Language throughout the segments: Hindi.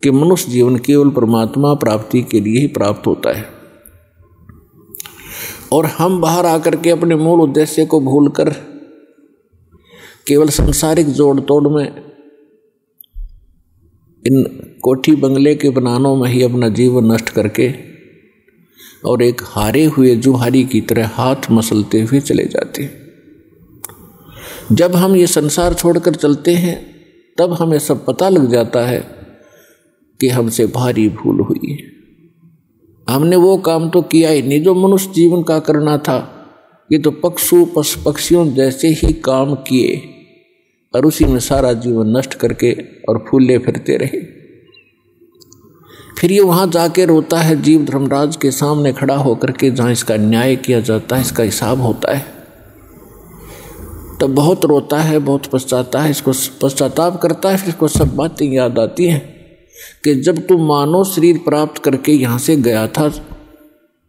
कि मनुष्य जीवन केवल परमात्मा प्राप्ति के लिए ही प्राप्त होता है, और हम बाहर आकर के अपने मूल उद्देश्य को भूलकर केवल सांसारिक जोड़ तोड़ में, इन कोठी बंगले के बनानों में ही अपना जीवन नष्ट करके और एक हारे हुए जुहारी की तरह हाथ मसलते हुए चले जाते हैं। जब हम ये संसार छोड़कर चलते हैं तब हमें सब पता लग जाता है कि हमसे भारी भूल हुई है। हमने वो काम तो किया ही नहीं जो मनुष्य जीवन का करना था। ये तो पक्षियों जैसे ही काम किए और उसी में सारा जीवन नष्ट करके और फूले फिरते रहे। फिर ये वहाँ जाके रोता है जीव धर्मराज के सामने खड़ा होकर के, जहाँ इसका न्याय किया जाता है, इसका हिसाब होता है। तब बहुत रोता है, बहुत पछताता है, इसको पश्चाताप करता है। फिर इसको सब बातें याद आती हैं कि जब तू मानव शरीर प्राप्त करके यहाँ से गया था,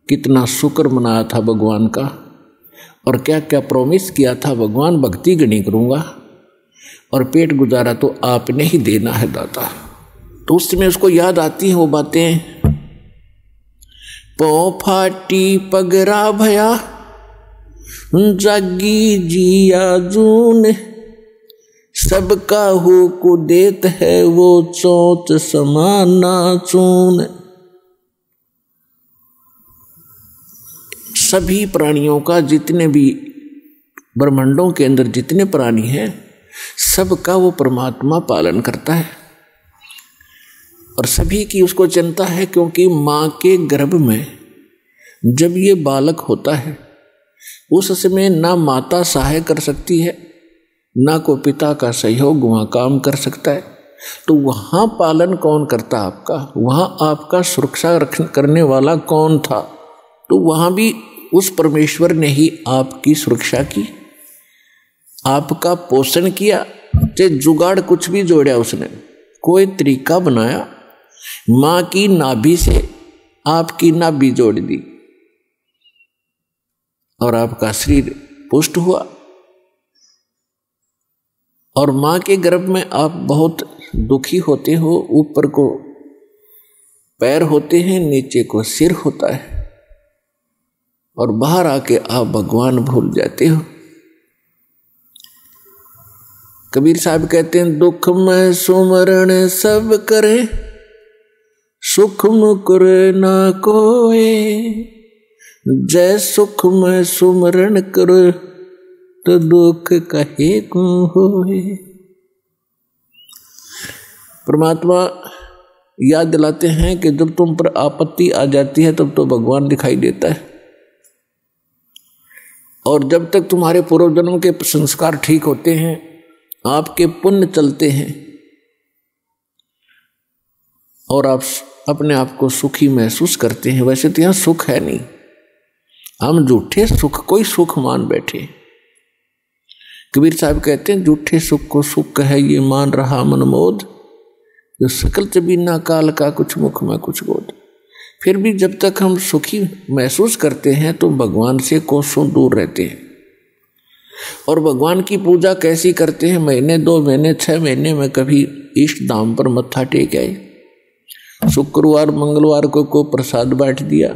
कितना शुक्र मनाया था भगवान का, और क्या क्या प्रॉमिस किया था, भगवान भक्ति गणी करूँगा और पेट गुजारा तो आपने ही देना है दाता। तो उस समय उसको याद आती हैं वो बातें। पौ फाटी पगरा भया जागी जिया जून, सबका हो को देत है वो चोट समाना चून। सभी प्राणियों का, जितने भी ब्रह्मांडों के अंदर जितने प्राणी हैं, सबका वो परमात्मा पालन करता है और सभी की उसको चिंता है। क्योंकि माँ के गर्भ में जब ये बालक होता है उस समय ना माता सहाय कर सकती है, ना को पिता का सहयोग वहाँ काम कर सकता है। तो वहाँ पालन कौन करता आपका, वहाँ आपका सुरक्षा करने वाला कौन था? तो वहाँ भी उस परमेश्वर ने ही आपकी सुरक्षा की, आपका पोषण किया। चाहे जुगाड़ कुछ भी जोड़ा उसने, कोई तरीका बनाया, माँ की नाभि से आपकी नाभि जोड़ दी और आपका शरीर पुष्ट हुआ। और माँ के गर्भ में आप बहुत दुखी होते हो, ऊपर को पैर होते हैं, नीचे को सिर होता है, और बाहर आके आप भगवान भूल जाते हो। कबीर साहब कहते हैं, दुख में सुमरण सब करे, सुख मुकुर ना कोय, जय सुख में सुमरण करो तो दुख कहे को होए। परमात्मा याद दिलाते हैं कि जब तुम पर आपत्ति आ जाती है तब तो भगवान दिखाई देता है, और जब तक तुम्हारे पूर्व जन्म के संस्कार ठीक होते हैं, आपके पुण्य चलते हैं और आप अपने आप को सुखी महसूस करते हैं। वैसे तो यहाँ सुख है नहीं, हम झूठे सुख कोई सुख मान बैठे। कबीर साहब कहते हैं, झूठे सुख को सुख है ये मान रहा मन मोद, जो सकल चबीना काल का कुछ मुख में कुछ गोद। फिर भी जब तक हम सुखी महसूस करते हैं तो भगवान से कोसों दूर रहते हैं। और भगवान की पूजा कैसी करते हैं? महीने 2 महीने 6 महीने में कभी इष्ट धाम पर मत्था टेक आए, शुक्रवार मंगलवार को प्रसाद बांट दिया,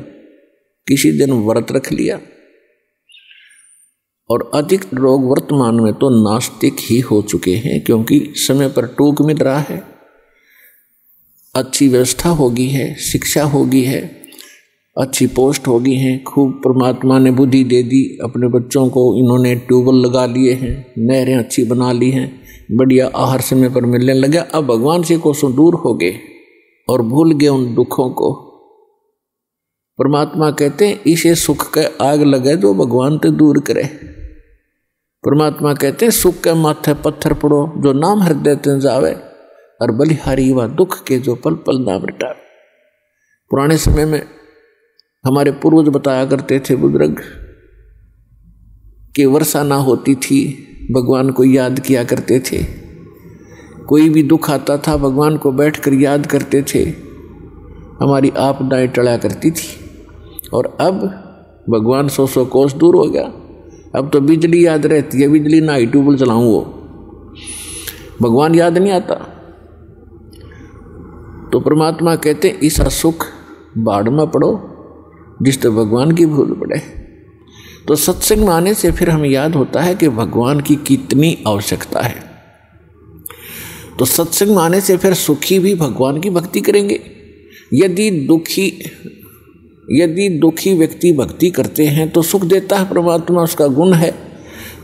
किसी दिन व्रत रख लिया। और अधिक लोग वर्तमान में तो नास्तिक ही हो चुके हैं, क्योंकि समय पर टूक मिल रहा है, अच्छी व्यवस्था होगी है, शिक्षा होगी है, अच्छी पोस्ट होगी है, खूब परमात्मा ने बुद्धि दे दी, अपने बच्चों को इन्होंने ट्यूबवेल लगा लिए हैं, नहरें अच्छी बना ली हैं, बढ़िया आहार समय पर मिलने लगा। अब भगवान से कोसों दूर हो गए और भूल गए उन दुखों को। परमात्मा कहते हैं, इसे सुख के आग लगे जो भगवान ते दूर करे। परमात्मा कहते हैं, सुख के माथे पत्थर पड़ो जो नाम हृदय ते जावे, और बलिहारी व दुख के जो पल पल ना मिटावे। पुराने समय में हमारे पूर्वज बताया करते थे बुजुर्ग कि वर्षा ना होती थी, भगवान को याद किया करते थे। कोई भी दुख आता था भगवान को बैठकर याद करते थे, हमारी आपदाएं टला करती थी। और अब भगवान 100 कोस दूर हो गया, अब तो बिजली याद रहती है, बिजली ना ही ट्यूबवेल चलाऊं वो भगवान याद नहीं आता। तो परमात्मा कहते हैं ईसा सुख बाढ़ में पड़ो जिससे भगवान की भूल पड़े। तो सत्संग में आने से फिर हमें याद होता है कि भगवान की कितनी आवश्यकता है। तो सत्संग में आने से फिर सुखी भी भगवान की भक्ति करेंगे। यदि दुखी व्यक्ति भक्ति करते हैं तो सुख देता है परमात्मा, उसका गुण है।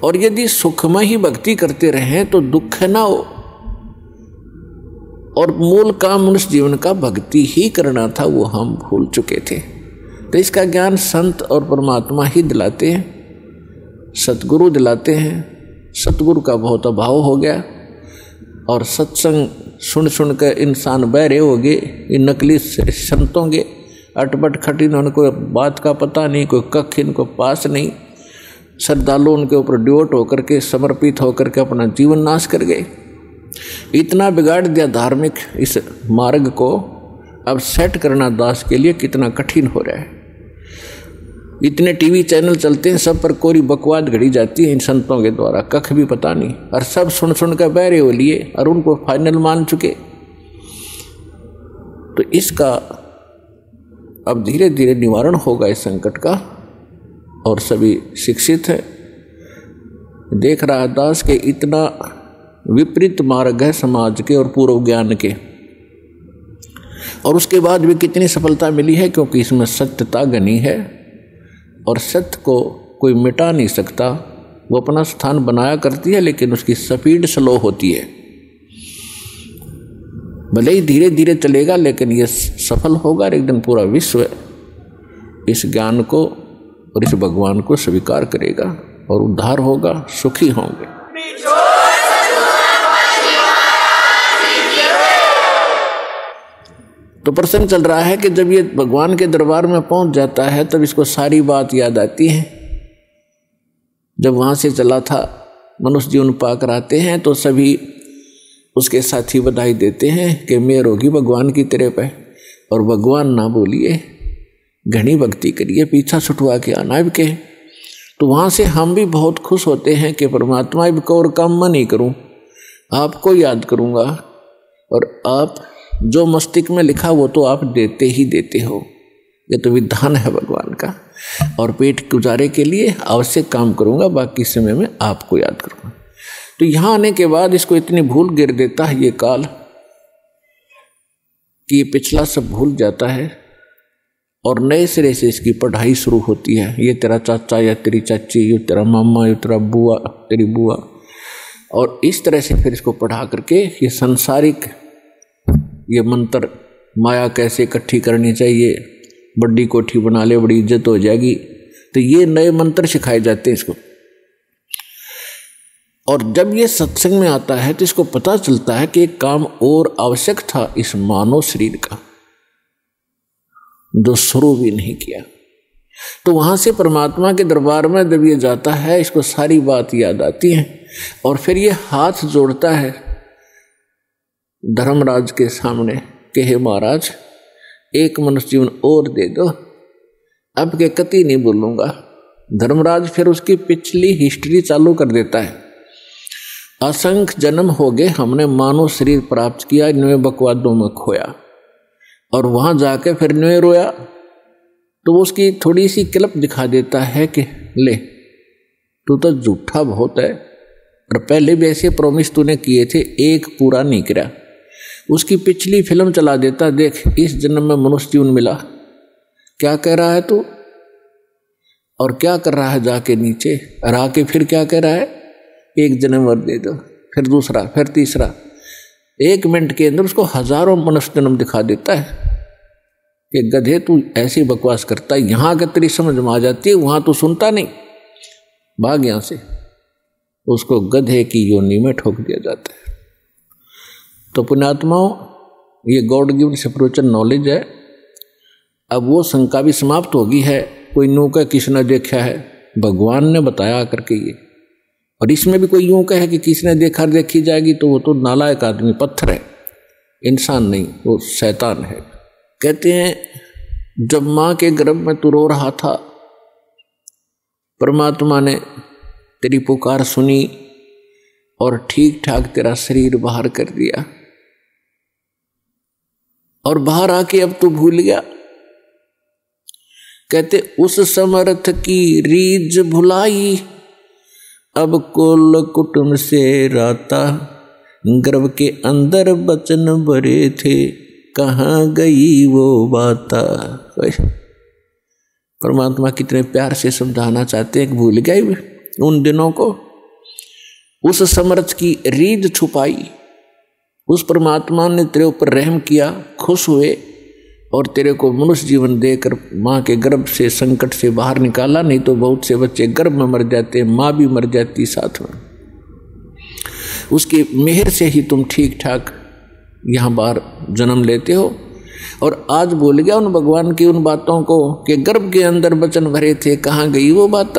और यदि सुख में ही भक्ति करते रहें तो दुख ना हो। और मूल काम मनुष्य जीवन का भक्ति ही करना था, वो हम भूल चुके थे। तो इसका ज्ञान संत और परमात्मा ही दिलाते हैं, सतगुरु दिलाते हैं। सतगुरु का बहुत अभाव हो गया और सत्संग सुन सुन कर इंसान बहरे हो गए। इन नकली संतों के अटपट खटिन, उनको बात का पता नहीं, कोई कख इनको पास नहीं। श्रद्धालु उनके ऊपर डिवोट होकर के, समर्पित होकर के अपना जीवन नाश कर गए। इतना बिगाड़ दिया धार्मिक इस मार्ग को। अब सेट करना दास के लिए कितना कठिन हो रहा है। इतने टीवी चैनल चलते हैं, सब पर कोरी बकवाद घड़ी जाती है इन संतों के द्वारा, कख भी पता नहीं। और सब सुन सुन कर बहरे हो लिए और उनको फाइनल मान चुके। तो इसका अब धीरे धीरे निवारण होगा इस संकट का। और सभी शिक्षित है, देख रहा है दास के इतना विपरीत मार्ग है समाज के और पूर्व ज्ञान के, और उसके बाद भी कितनी सफलता मिली है, क्योंकि इसमें सत्यता घनी है और सत्य को कोई मिटा नहीं सकता। वो अपना स्थान बनाया करती है लेकिन उसकी स्पीड स्लो होती है। भले ही धीरे धीरे चलेगा लेकिन ये सफल होगा। एक दिन पूरा विश्व इस ज्ञान को और इस भगवान को स्वीकार करेगा और उद्धार होगा, सुखी होंगे। तो प्रसंग चल रहा है कि जब ये भगवान के दरबार में पहुंच जाता है तब इसको सारी बात याद आती है। जब वहां से चला था, मनुष्य जीवन पाकर आते हैं तो सभी उसके साथी बधाई देते हैं कि मेहर होगी भगवान की तेरे पे, और भगवान ना बोलिए, घनी भक्ति करिए, पीछा छुटवा के आना के। तो वहाँ से हम भी बहुत खुश होते हैं कि परमात्मा अब को और काम मैं नहीं करूँ, आपको याद करूँगा, और आप जो मस्तिष्क में लिखा वो तो आप देते ही देते हो। ये तो विधान है भगवान का। और पेट गुजारे के लिए आवश्यक काम करूँगा, बाकी समय में आपको याद करूँगा। तो यहाँ आने के बाद इसको इतनी भूल गिर देता है ये काल कि ये पिछला सब भूल जाता है और नए सिरे से इसकी पढ़ाई शुरू होती है। ये तेरा चाचा या तेरी चाची, ये तेरा मामा, ये तेरा बुआ, तेरी बुआ, और इस तरह से फिर इसको पढ़ा करके ये सांसारिक ये मंत्र, माया कैसे इकट्ठी करनी चाहिए, बड़ी कोठी बना ले बड़ी इज्जत हो जाएगी, तो ये नए मंत्र सिखाए जाते हैं इसको। और जब ये सत्संग में आता है तो इसको पता चलता है कि एक काम और आवश्यक था इस मानव शरीर का, जो शुरू भी नहीं किया। तो वहां से परमात्मा के दरबार में जब ये जाता है, इसको सारी बात याद आती है और फिर ये हाथ जोड़ता है धर्मराज के सामने कि हे महाराज, एक मनुष्य जीवन और दे दो, अब के कति नहीं बोलूंगा। धर्मराज फिर उसकी पिछली हिस्ट्री चालू कर देता है। असंख्य जन्म हो गए, हमने मानव शरीर प्राप्त किया, नए बकवादों में खोया, और वहां जाके फिर नए रोया। तो वो उसकी थोड़ी सी क्लिप दिखा देता है कि ले, तू तो झूठा बहुत है, और पहले भी ऐसे प्रॉमिस तूने किए थे, एक पूरा नहीं किया। उसकी पिछली फिल्म चला देता, देख इस जन्म में मनुष्य जीवन मिला, क्या कह रहा है तू, और क्या कर रहा है जाके नीचे, और आके फिर क्या कह रहा है, एक जन्म और दे दो, फिर दूसरा, फिर तीसरा। 1 मिनट के अंदर उसको हजारों मनुष्य जन्म दिखा देता है कि गधे तू ऐसी बकवास करता है, यहाँ के तेरी समझ में आ जाती है, वहां तू सुनता नहीं, भाग यहां से। उसको गधे की योनि में ठोक दिया जाता है। तो पुण्यात्माओं, ये गॉड गिवन स्पिरिचुअल नॉलेज है। अब वो शंका भी समाप्त होगी है, कोई यूं का किसने देखा है, भगवान ने बताया करके ये। और इसमें भी कोई यूं कहे कि किसने देखा देखी जाएगी, तो वो तो नालायक आदमी, पत्थर है, इंसान नहीं, वो शैतान है। कहते हैं जब माँ के गर्भ में तू रो रहा था, परमात्मा ने तेरी पुकार सुनी और ठीक ठाक तेरा शरीर बाहर कर दिया, और बाहर आके अब तो भूल गया। कहते उस समर्थ की रीझ भुलाई, अब कुल कुटुंब से राता, गर्भ के अंदर बचन भरे थे, कहाँ गई वो बाता। परमात्मा कितने प्यार से समझाना चाहते हैं कि भूल गए उन दिनों को। उस समर्थ की रीझ छुपाई, उस परमात्मा ने तेरे ऊपर रहम किया, खुश हुए और तेरे को मनुष्य जीवन देकर माँ के गर्भ से संकट से बाहर निकाला। नहीं तो बहुत से बच्चे गर्भ में मर जाते, माँ भी मर जाती साथ में। उसकी मेहर से ही तुम ठीक ठाक यहाँ बाहर जन्म लेते हो। और आज भूल गया उन भगवान की उन बातों को कि गर्भ के अंदर बचन भरे थे, कहाँ गई वो बात।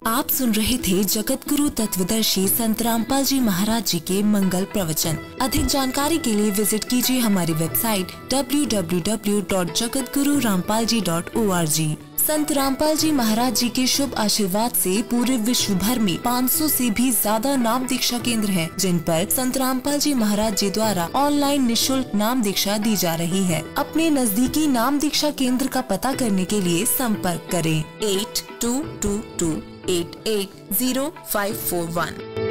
आप सुन रहे थे जगत गुरु तत्वदर्शी संत रामपाल जी महाराज जी के मंगल प्रवचन। अधिक जानकारी के लिए विजिट कीजिए हमारी वेबसाइट www.jagatgururampalji.org। संत रामपाल जी महाराज जी के शुभ आशीर्वाद से पूरे विश्व भर में 500 से भी ज्यादा नाम दीक्षा केंद्र हैं, जिन पर संत रामपाल जी महाराज जी द्वारा ऑनलाइन निःशुल्क नाम दीक्षा दी जा रही है। अपने नजदीकी नाम दीक्षा केंद्र का पता करने के लिए संपर्क करें 8222880541।